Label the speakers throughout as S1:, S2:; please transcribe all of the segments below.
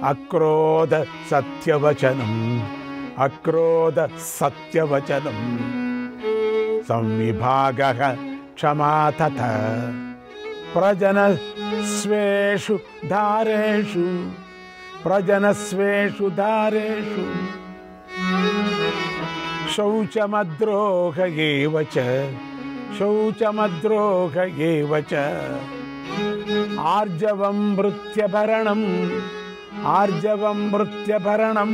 S1: అక్రోధ సత్యవచనం అక్రోధ సత్యవచనం సంవిభాగ క్షమా తథ ప్రజనస్వేషు ధారేషు ప్రజనస్వేషు ధారేషు శౌచమద్రోహ ఏవ చ శౌచమద్రోహ ఏవ చ ఆర్జవం మృత్యభరణం ఆర్జవం మృత్యభరణం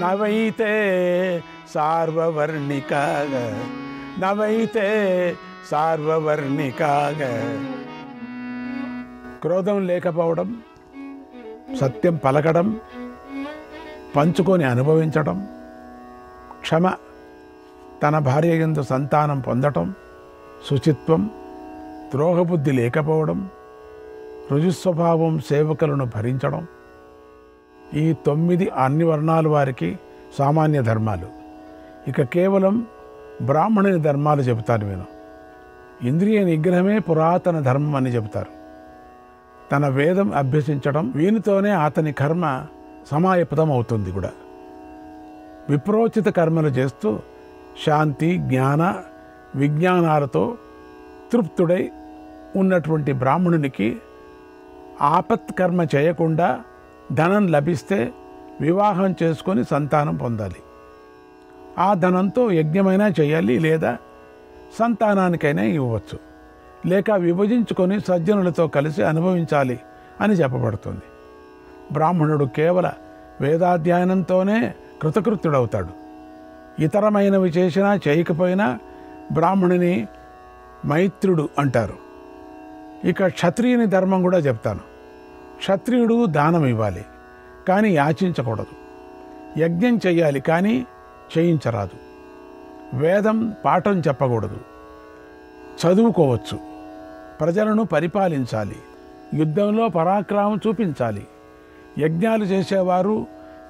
S1: నవైతే సార్వవర్ణికాగ నవైతే సార్వవర్ణికాగ. క్రోధం లేకపోవడం, సత్యం పలకడం, పంచుకొని అనుభవించడం, క్షమ, తన భార్య యందు సంతానం పొందటం, శుచిత్వం, ద్రోహబుద్ధి లేకపోవడం, రుజుస్వభావం, సేవకులను భరించడం, ఈ 9 అన్ని వర్ణాల వారికి సామాన్య ధర్మాలు. ఇక కేవలం బ్రాహ్మణుని ధర్మాలు చెబుతాను నేను. ఇంద్రియ నిగ్రహమే పురాతన ధర్మం అని చెబుతారు. తన వేదం అభ్యసించడం, వీనితోనే అతని కర్మ సమాయప్తం అవుతుంది కూడా. విప్రోచిత కర్మలు చేస్తూ శాంతి, జ్ఞాన, విజ్ఞానాలతో తృప్తుడై ఉన్నటువంటి బ్రాహ్మణునికి ఆపత్కర్మ చేయకుండా ధనం లభిస్తే వివాహం చేసుకొని సంతానం పొందాలి. ఆ ధనంతో యజ్ఞమైనా చేయాలి, లేదా సంతానానికైనా ఇవ్వచ్చు, లేక విభజించుకొని సజ్జనులతో కలిసి అనుభవించాలి అని చెప్పబడుతుంది. బ్రాహ్మణుడు కేవల వేదాధ్యయనంతోనే కృతకృత్యుడవుతాడు. ఇతరమైనవి చేసినా చేయకపోయినా బ్రాహ్మణుని మైత్రుడు అంటారు. ఇక క్షత్రియుని ధర్మం కూడా చెప్తాను. క్షత్రియుడు దానం ఇవ్వాలి, కానీ యాచించకూడదు. యజ్ఞం చెయ్యాలి, కానీ చేయించరాదు. వేదం పాఠం చెప్పకూడదు. చదువుకోవచ్చు, ప్రజలను పరిపాలించాలి, యుద్ధంలో పరాక్రమం చూపించాలి. యజ్ఞాలు చేసేవారు,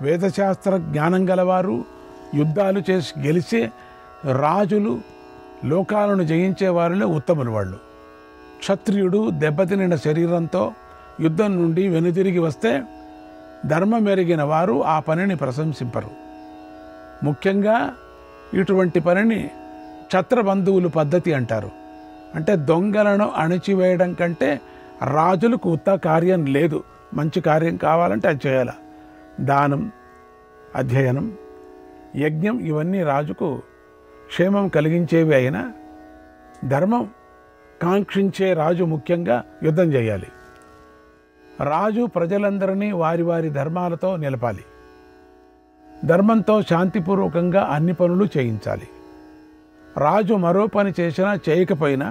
S1: వేదశాస్త్ర జ్ఞానం గలవారు, యుద్ధాలు చేసి గెలిచే రాజులు, లోకాలను జయించేవారిలో ఉత్తములు వాళ్ళు. క్షత్రియుడు దెబ్బతినిన శరీరంతో యుద్ధం నుండి వెనుదిరిగి వస్తే ధర్మం ఎరిగిన వారు ఆ పనిని ప్రశంసింపరు. ముఖ్యంగా ఇటువంటి పనిని ఛత్రబంధువులు పద్ధతి అంటారు. అంటే దొంగలను అణిచివేయడం కంటే రాజులకు ఉత్త కార్యం లేదు. మంచి కార్యం కావాలంటే అది చేయాల. దానం, అధ్యయనం, యజ్ఞం ఇవన్నీ రాజుకు క్షేమం కలిగించేవి అయినా ధర్మం కాంక్షించే రాజు ముఖ్యంగా యుద్ధం చేయాలి. రాజు ప్రజలందరినీ వారి వారి ధర్మాలతో నిలపాలి. ధర్మంతో శాంతిపూర్వకంగా అన్ని పనులు చేయించాలి. రాజు మరో పని చేసినా చేయకపోయినా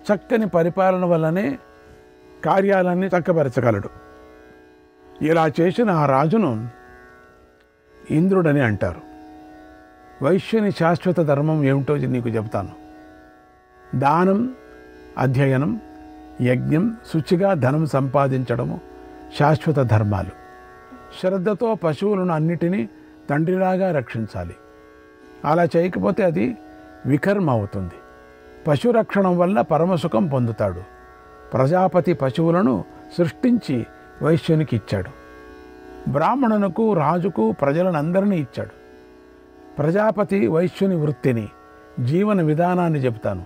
S1: చక్కని పరిపాలన వల్లనే కార్యాలన్నీ చక్కబరచగలడు. ఇలా చేసిన ఆ రాజును ఇంద్రుడని అంటారు. వైశ్యుని శాశ్వత ధర్మం ఏమిటో నీకు చెబుతాను. దానం, అధ్యయనం, యజ్ఞం, శుచిగా ధనం సంపాదించడము శాశ్వత ధర్మాలు. శ్రద్ధతో పశువులను అన్నిటినీ తండ్రిలాగా రక్షించాలి. అలా చేయకపోతే అది వికర్మ అవుతుంది. పశురక్షణం వల్ల పరమసుఖం పొందుతాడు. ప్రజాపతి పశువులను సృష్టించి వైశ్యునికి ఇచ్చాడు. బ్రాహ్మణునకు, రాజుకు ప్రజలనందరినీ ఇచ్చాడు. ప్రజాపతి వైశ్యుని వృత్తిని, జీవన విధానాన్ని చెబుతాను.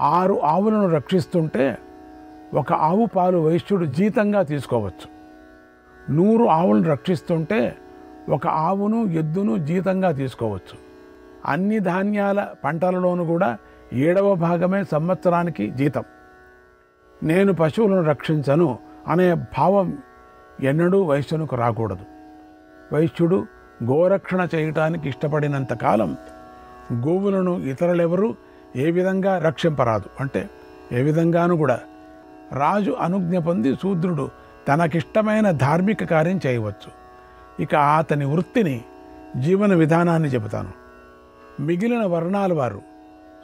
S1: 6 ఆవులను రక్షిస్తుంటే 1 ఆవు పాలు వైశ్యుడు జీతంగా తీసుకోవచ్చు. 100 ఆవులను రక్షిస్తుంటే 1 ఆవును, ఎద్దును జీతంగా తీసుకోవచ్చు. అన్ని ధాన్యాల పంటలలోనూ కూడా 7వ భాగమే సంవత్సరానికి జీతం. నేను పశువులను రక్షించను అనే భావం ఎన్నడూ వైశ్యునికి రాకూడదు. వైశ్యుడు గోరక్షణ చేయటానికి ఇష్టపడినంత కాలం గోవులను ఇతరులెవరూ ఏ విధంగా రక్షింపరాదు. అంటే ఏ విధంగానూ కూడా రాజు అనుజ్ఞ పొంది శూద్రుడు తనకిష్టమైన ధార్మిక కార్యం చేయవచ్చు. ఇక అతని వృత్తిని, జీవన విధానాన్ని చెబుతాను. మిగిలిన వర్ణాల వారు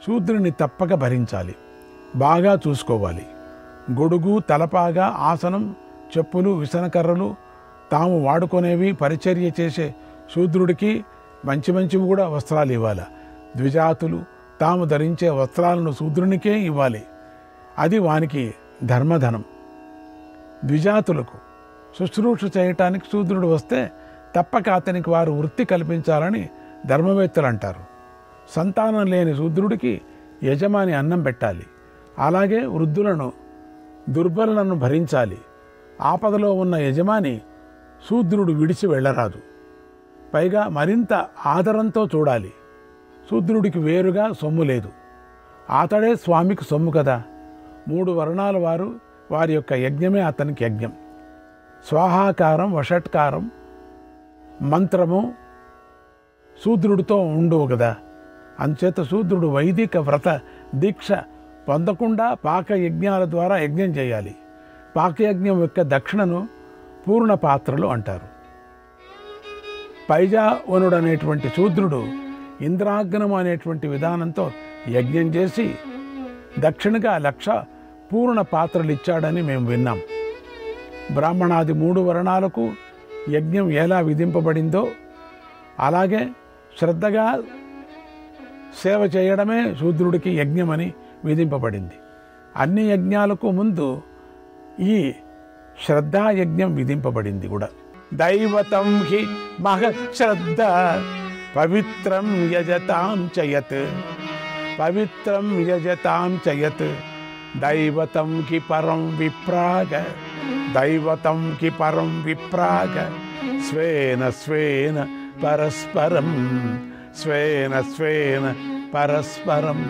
S1: శూద్రుని తప్పక భరించాలి, బాగా చూసుకోవాలి. గొడుగు, తలపాగా, ఆసనం, చెప్పులు, విసనకర్రలు తాము వాడుకునేవి పరిచర్య చేసే శూద్రుడికి మంచి మంచివి కూడా వస్త్రాలు ఇవ్వాలి. ద్విజాతులు తాము ధరించే వస్త్రాలను శూద్రునికే ఇవ్వాలి. అది వానికి ధర్మధనం. ద్విజాతులకు శుశ్రూష చేయటానికి శూద్రుడు వస్తే తప్పక అతనికి వారు వృత్తి కల్పించాలని ధర్మవేత్తలు అంటారు. సంతానం లేని శూద్రుడికి యజమాని అన్నం పెట్టాలి. అలాగే వృద్ధులను, దుర్బలులను భరించాలి. ఆపదలో ఉన్న యజమాని శూద్రుడు విడిచి వెళ్ళరాదు. పైగా మరింత ఆదరంతో చూడాలి. శూద్రుడికి వేరుగా సొమ్ము లేదు. అతడే స్వామికి సొమ్ము కదా. 3 వర్ణాల వారు, వారి యొక్క యజ్ఞమే అతనికి యజ్ఞం. స్వాహాకారం, వషట్కారం, మంత్రము శూద్రుడితో ఉండవు కదా. అందుచేత శూద్రుడు వైదిక వ్రత దీక్ష పొందకుండా పాకయజ్ఞాల ద్వారా యజ్ఞం చేయాలి. పాకయజ్ఞం యొక్క దక్షిణను పూర్ణ పాత్రలు అంటారు. పైజావనుడు అనేటువంటి శూద్రుడు ఇంద్రాగ్నము అనేటువంటి విధానంతో యజ్ఞం చేసి దక్షిణగా 1,00,000 పూర్ణ పాత్రలు ఇచ్చాడని మేము విన్నాం. బ్రాహ్మణాది 3 వర్ణాలకు యజ్ఞం ఎలా విధింపబడిందో అలాగే శ్రద్ధగా సేవ చేయడమే శూద్రుడికి యజ్ఞమని విధింపబడింది. అన్ని యజ్ఞాలకు ముందు ఈ శ్రద్ధాయజ్ఞం విధింపబడింది కూడా. దైవతం హి మహశ్రద్ధ పవిత్రం యజతాం చయత్, పవిత్రం యజతాం చయత్, దైవతం హి పరం విప్రాగ, దైవతం హి పరం విప్రాగ, స్వేన స్వేన పరస్పరం, స్వేన స్వేన పరస్పరం.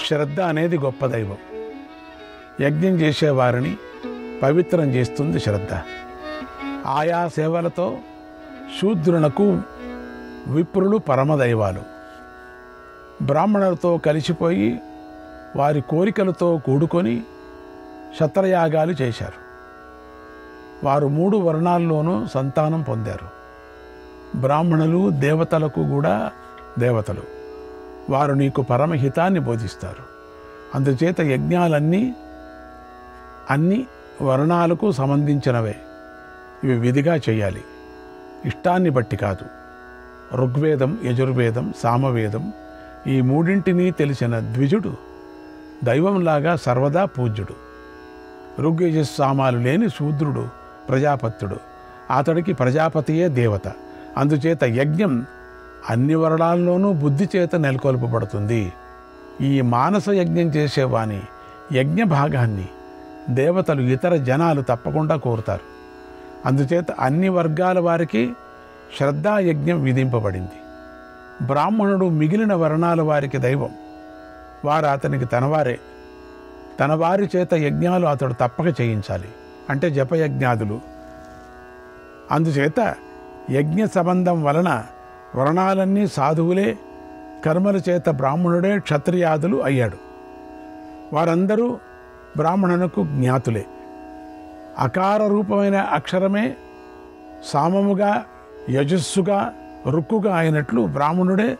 S1: శ్రద్ధ అనేది గొప్ప దైవం. యజ్ఞం చేసేవారిని పవిత్రం చేస్తుంది శ్రద్ధ. ఆయా సేవలతో శూద్రులకు విప్రులు పరమదైవాలు. బ్రాహ్మణులతో కలిసిపోయి వారి కోరికలతో కూడుకొని క్షత్రయాగాలు చేశారు. వారు 3 వర్ణాల్లోనూ సంతానం పొందారు. బ్రాహ్మణులు దేవతలకు కూడా దేవతలు. వారు నీకు పరమహితాన్ని బోధిస్తారు. అందుచేత యజ్ఞాలన్నీ అన్ని వర్ణాలకు సంబంధించినవే. ఇవి విధిగా చేయాలి, ఇష్టాన్ని బట్టి కాదు. ఋగ్వేదం, యజుర్వేదం, సామవేదం ఈ 3ంటిని తెలిసిన ద్విజుడు దైవంలాగా సర్వదా పూజ్యుడు. ఋగ్యజస్సామాలు లేని శూద్రుడు ప్రజాపత్యుడు. అతడికి ప్రజాపతియే దేవత. అందుచేత యజ్ఞం అన్ని వర్ణాల్లోనూ బుద్ధి చేత నెలకొల్పబడుతుంది. ఈ మానస యజ్ఞం చేసేవాని యజ్ఞ భాగాన్ని దేవతలు, ఇతర జనాలు తప్పకుండా కోరుతారు. అందుచేత అన్ని వర్గాల వారికి శ్రద్ధాయజ్ఞం విధింపబడింది. బ్రాహ్మణుడు మిగిలిన వర్ణాల వారికి దైవం. వారు అతనికి తనవారే. తన వారి చేత యజ్ఞాలు అతడు తప్పక చేయించాలి, అంటే జపయజ్ఞాదులు. అందుచేత యజ్ఞ సంబంధం వలన వర్ణాలన్నీ సాధువులే, కర్మల చేత బ్రాహ్మణుడే క్షత్రియాదులు అయ్యాడు. వారందరూ బ్రాహ్మణునకు జ్ఞాతులే. అకార రూపమైన అక్షరమే సామముగా, యజస్సుగా, రుక్కుగా అయినట్లు బ్రాహ్మణుడే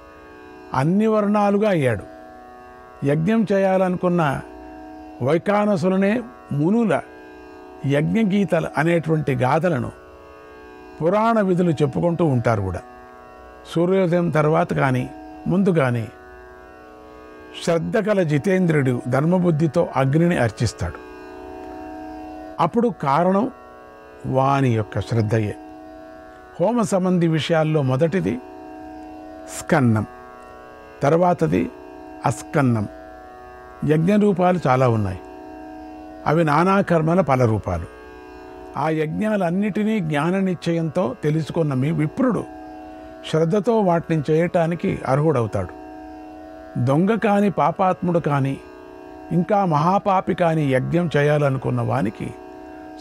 S1: అన్ని వర్ణాలుగా అయ్యాడు. యజ్ఞం చేయాలనుకున్న వైకానసులనే మునుల యజ్ఞగీతలు అనేటువంటి గాథలను పురాణ విధులు చెప్పుకుంటూ ఉంటారు కూడా. సూర్యోదయం తర్వాత కానీ ముందు కానీ శ్రద్ధ కల జితేంద్రుడు ధర్మబుద్ధితో అగ్నిని అర్చిస్తాడు. అప్పుడు కారణం వాని యొక్క శ్రద్ధయే. హోమ సంబంధి విషయాల్లో మొదటిది స్కన్నం, తర్వాతది అస్కన్నం. యజ్ఞ రూపాలు చాలా ఉన్నాయి. అవి నానా కర్మల ఫల రూపాలు. ఆ యజ్ఞాలన్నిటినీ జ్ఞాన నిశ్చయంతో తెలుసుకున్న మీ విప్రుడు శ్రద్ధతో వాటిని చేయటానికి అర్హుడవుతాడు. దొంగ కాని, పాపాత్ముడు కానీ, ఇంకా మహాపాపి కాని యజ్ఞం చేయాలనుకున్న వానికి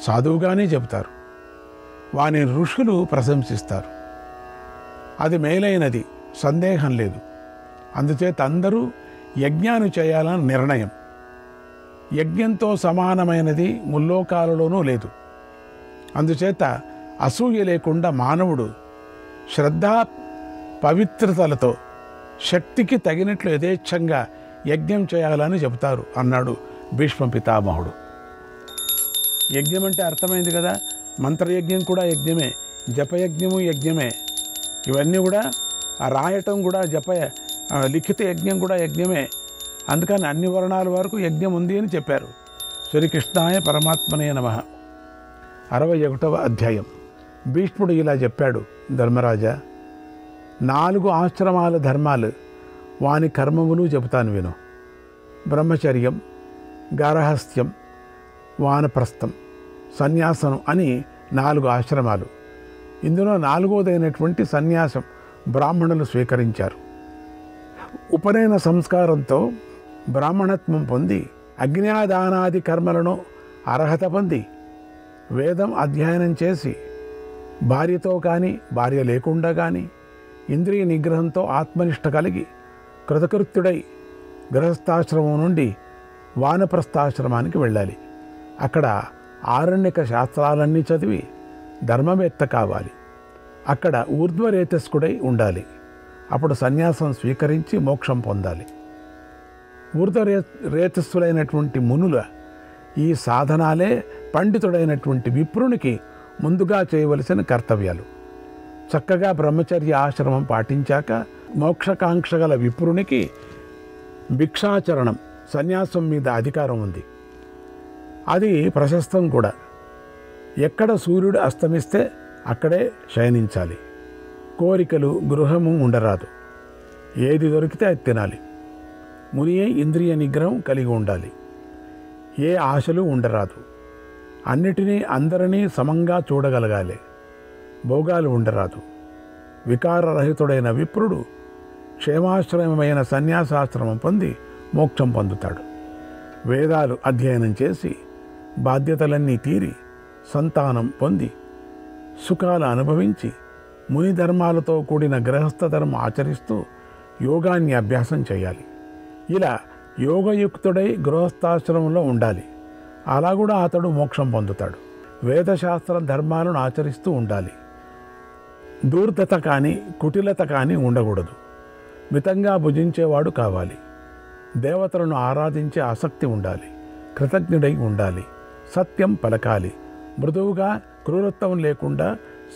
S1: సాధువుగానే చెబుతారు. వాని ఋషులు ప్రశంసిస్తారు. అది మేలైనది, సందేహం లేదు. అందుచేత అందరూ యజ్ఞాన్ని చేయాలని నిర్ణయం. యజ్ఞంతో సమానమైనది ముల్లోకాలలోనూ లేదు. అందుచేత అసూయ లేకుండా మానవుడు శ్రద్ధా పవిత్రతలతో శక్తికి తగినట్లు యథేచ్ఛంగా యజ్ఞం చేయాలని చెబుతారు అన్నాడు భీష్మ పితామహుడు. యజ్ఞం అంటే అర్థమైంది కదా. మంత్రయజ్ఞం కూడా యజ్ఞమే, జపయజ్ఞము యజ్ఞమే. ఇవన్నీ కూడా రాయటం కూడా లిఖిత యజ్ఞం కూడా యజ్ఞమే. అందుకని అన్ని వర్ణాల వరకు యజ్ఞం ఉంది అని చెప్పారు. శ్రీకృష్ణాయ పరమాత్మనే నమః. 61వ అధ్యాయం. భీష్ముడు ఇలా చెప్పాడు: ధర్మరాజా, 4 ఆశ్రమాల ధర్మాలు, వాని కర్మములు చెబుతాను విను. బ్రహ్మచర్యం, గార్హస్థ్యం, వానప్రస్థం, సన్యాసం అని 4 ఆశ్రమాలు. ఇందులో 4వదైనటువంటి సన్యాసం బ్రాహ్మణులు స్వీకరించారు. ఉపనయన సంస్కారంతో బ్రాహ్మణత్వం పొంది అజ్ఞాదానాది కర్మలను అర్హత పొంది వేదం అధ్యయనం చేసి భార్యతో కానీ భార్య లేకుండా కానీ ఇంద్రియ నిగ్రహంతో ఆత్మనిష్ట కలిగి కృతకృత్యుడై గృహస్థాశ్రమం నుండి వానప్రస్థాశ్రమానికి వెళ్ళాలి. అక్కడ ఆరణ్యక శాస్త్రాలన్నీ చదివి ధర్మవేత్త కావాలి. అక్కడ ఊర్ధ్వరేతస్కుడై ఉండాలి. అప్పుడు సన్యాసం స్వీకరించి మోక్షం పొందాలి. రేతస్సులైనటువంటి మునుల ఈ సాధనాలే పండితుడైనటువంటి విప్రునికి ముందుగా చేయవలసిన కర్తవ్యాలు. చక్కగా బ్రహ్మచర్య ఆశ్రమం పాటించాక మోక్షకాంక్ష గల విప్రునికి భిక్షాచరణం, సన్యాసం మీద అధికారం ఉంది. అది ప్రశస్తం కూడా. ఎక్కడ సూర్యుడు అస్తమిస్తే అక్కడే శయనించాలి. కోరికలు, గృహము ఉండరాదు. ఏది దొరికితే అది తినాలి. మునియే ఇంద్రియ నిగ్రహం కలిగి ఉండాలి. ఏ ఆశలు ఉండరాదు. అన్నిటినీ అందరినీ సమంగా చూడగలగాలి. భోగాలు ఉండరాదు. వికారరహితుడైన విప్రుడు క్షేమాశ్రయమైన సన్యాసాశ్రమం పొంది మోక్షం పొందుతాడు. వేదాలు అధ్యయనం చేసి బాధ్యతలన్నీ తీరి సంతానం పొంది సుఖాలు అనుభవించి ముని ధర్మాలతో కూడిన గృహస్థ ధర్మం ఆచరిస్తూ యోగాన్ని అభ్యాసం చేయాలి. ఇలా యోగయుక్తుడై గృహస్థాశ్రమంలో ఉండాలి. అలా కూడా అతడు మోక్షం పొందుతాడు. వేదశాస్త్ర ధర్మాలను ఆచరిస్తూ ఉండాలి. ధూర్తత కానీ కుటిలత కానీ ఉండకూడదు. మితంగా భుజించేవాడు కావాలి. దేవతలను ఆరాధించే ఆసక్తి ఉండాలి. కృతజ్ఞుడై ఉండాలి. సత్యం పలకాలి. మృదువుగా క్రూరత్వం లేకుండా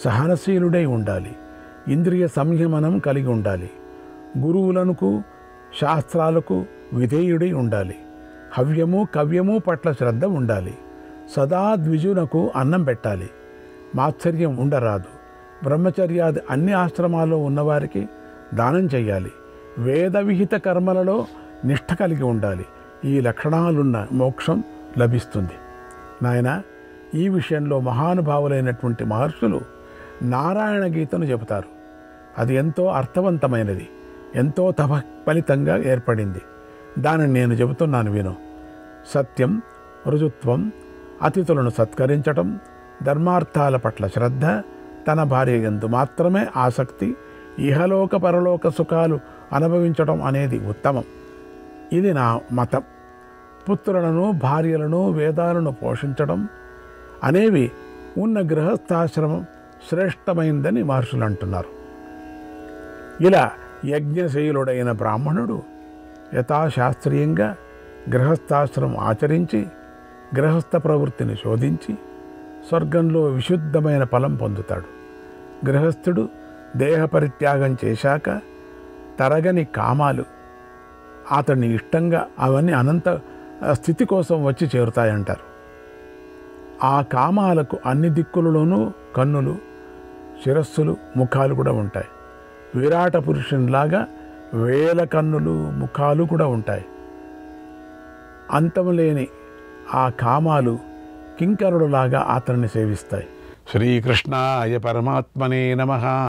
S1: సహనశీలుడై ఉండాలి. ఇంద్రియ సంయమనం కలిగి ఉండాలి. గురువులకు శాస్త్రాలకు విధేయుడై ఉండాలి. హవ్యము కవ్యము పట్ల శ్రద్ధ ఉండాలి. సదా ద్విజునకు అన్నం పెట్టాలి. మాత్సర్యం ఉండరాదు. బ్రహ్మచర్యాది అన్ని ఆశ్రమాల్లో ఉన్నవారికి దానం చేయాలి. వేద విహిత కర్మలలో నిష్ఠ కలిగి ఉండాలి. ఈ లక్షణాలున్న మోక్షం లభిస్తుంది. నాయన, ఈ విషయంలో మహానుభావులైనటువంటి మహర్షులు నారాయణ గీతను చెబుతారు. అది ఎంతో అర్థవంతమైనది, ఎంతో ఫలితంగా ఏర్పడింది. దానిని నేను చెబుతున్నాను విను. సత్యం, రుజుత్వం, అతిథులను సత్కరించటం, ధర్మార్థాల పట్ల శ్రద్ధ, తన భార్య యందు మాత్రమే ఆసక్తి, ఇహలోక పరలోక సుఖాలు అనుభవించటం అనేది ఉత్తమం. ఇది నా మతం. పుత్రులను, భార్యలను, వేదాలను పోషించడం అనేవి ఉన్న గృహస్థాశ్రమం శ్రేష్టమైందని మహర్షులు అంటున్నారు. ఇలా యజ్ఞశీలుడైన బ్రాహ్మణుడు యథాశాస్త్రీయంగా గృహస్థాశ్రమం ఆచరించి గృహస్థ ప్రవృత్తిని శోధించి స్వర్గంలో విశుద్ధమైన ఫలం పొందుతాడు. గృహస్థుడు దేహ పరిత్యాగం చేశాక తరగని కామాలు అతన్ని ఇష్టంగా అవన్నీ అనంత స్థితి కోసం వచ్చి చేరుతాయంటారు. ఆ కామాలకు అన్ని దిక్కులలోనూ కన్నులు, శిరస్సులు, ముఖాలు కూడా ఉంటాయి. విరాట పురుషునిలాగా వేల కన్నులు, ముఖాలు కూడా ఉంటాయి. అంతము లేని ఆ కామాలు కింకరుడులాగా అతన్ని సేవిస్తాయి. శ్రీకృష్ణాయ పరమాత్మనే నమః.